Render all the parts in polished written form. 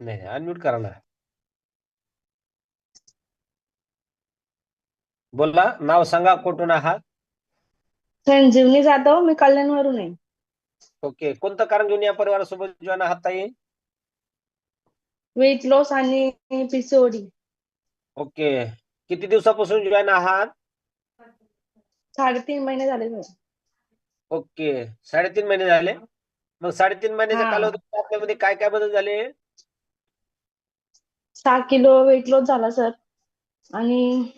नाही अनम्यूट करा ना. बोला, नाव सांगा, कुठून आहात? संजीवनी जाधव, मी कल्याणवरून आहे. ओके, कोणतं कारण घेऊन या परिवारासोबत जॉईन आहात ताई? वेट लॉस आणि पीसीओडी. ओके, किती दिवसापासून जॉईन आहात? 3.5 महिने झाले सर. ओके, 3.5 महिने झाले. मग 3.5 महिन्याच्या हा, कालावधीत आपल्यामध्ये काय काय बदल झाले? 6 किलो वेट लॉस झाला सर. आणि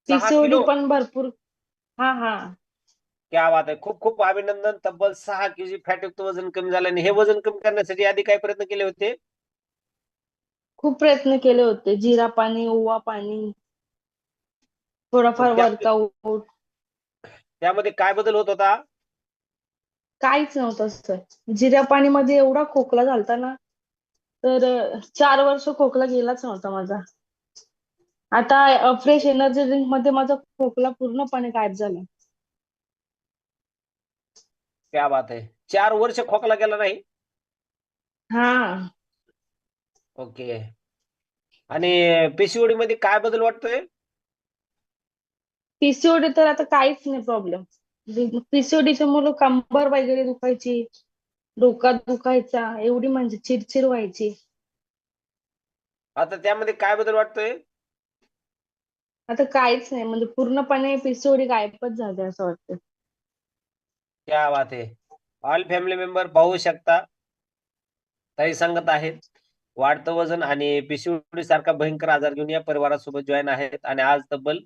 6 पीसीओडी किलो पण भरपूर. हा हा. क्या बात आहे, खूप खूप अभिनंदन. तब्बल 6 केजी फॅटयुक्त वजन कमी झालं. आणि हे वजन कमी करण्यासाठी आधी काय प्रयत्न केले होते? खूप प्रयत्न केले होते, जिरा पाणी, ओवा पाणी, मग थोडाफार त्यामध्ये वर्कआउट. त्यामध्ये काय बदल होत होता? काहीच नव्हतं सर. जिरा पाणी मध्ये एवढा खोकला झालता ना, तर 4 वर्ष खोकला गेलाच नव्हता माझा. आता फ्रेश एनर्जी ड्रिंक मध्ये माझा खोकला पूर्णपणे गायब झाला. क्या बात आहे, 4 वर्ष खोकला गेला नाही? हा. ओके. आणि पीसीओडी मध्ये काय बदल वाटतोय? पीसीओडी तर आता काहीच नाही प्रॉब्लेम. पीसीओडीच्या मुलं कंबर वगैरे दुखायची, डोका दुखायचा, एवढी म्हणजे चिडचिड व्हायची. आता त्यामध्ये काय बदल वाटतोय? आता काहीच नाही, म्हणजे पूर्णपणे पीसीओडी गायबच झाले असं वाटतं. क्या बात आहे. ऑल फॅमिली मेंबर पाहू शकता, ताई सांगत आहेत वाढतं वजन आणि पीसीओडी सारखा भयंकर आजार घेऊन या परिवारासोबत जॉईन आहेत आणि आज तब्बल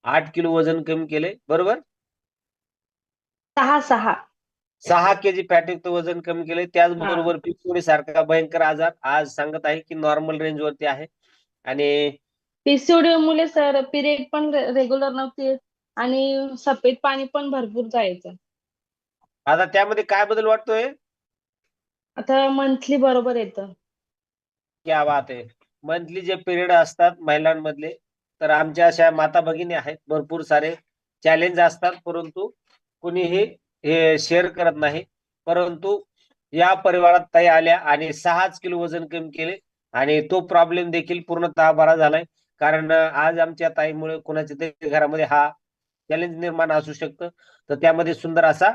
8 किलो वजन कमी केले, बरोबर? 6. 6 केजी फॅटयुक्त वजन कमी केले. हा. त्याचबरोबर पीसीओडी सारखा भयंकर आजार आज सांगत आहे की नॉर्मल रेंज वरती आहे. आणि पीसीओडी मुले सर पिरियड पण रेग्युलर नव्हते आणि सफेद पाणी पण भरपूर जायचं. आता त्यामध्ये काय बदल वाटतोय? आता मंथली बरोबर येतं. क्या बात आहे. मंथली जे पिरियड असतात महिलांमधले, तर आमच्या अशा माता भगिनी आहेत, भरपूर सारे चॅलेंज असतात, परंतु कुणीही हे शेअर करत नाही. परंतु या परिवारात ताई आल्या आणि 6 किलो वजन कमी केले आणि तो प्रॉब्लेम देखील पूर्णतः बरा झालाय. कारण आज आमच्या ताईमुळे कुणाच्या तरी घरामध्ये हा चॅलेंज निर्माण असू शकतं, तर त्यामध्ये सुंदर असा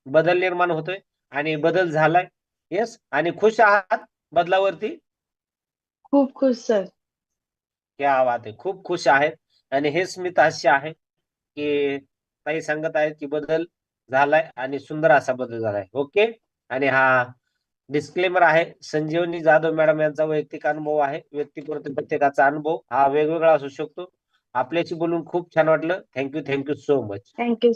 बदल निर्माण होतोय आणि बदल झालाय. येस, आणि खुश आहात बदलावरती? खूप खुश सर. क्या बात आहे, खूप खुश आहेत. आणि हे स्मित हास्य आहे की ताई सांगत आहेत की बदल झालाय आणि सुंदर असा बदल झालाय. ओके. आणि हा डिस्क्लेमर आहे, संजीवनी जाधव मॅडम यांचा वैयक्तिक अनुभव आहे. व्यक्तिपुरते प्रत्येकाचा अनुभव हा वेगवेगळा असू शकतो. आपल्याशी बोलून खूप छान वाटलं. Thank you, thank you so much. Thank you.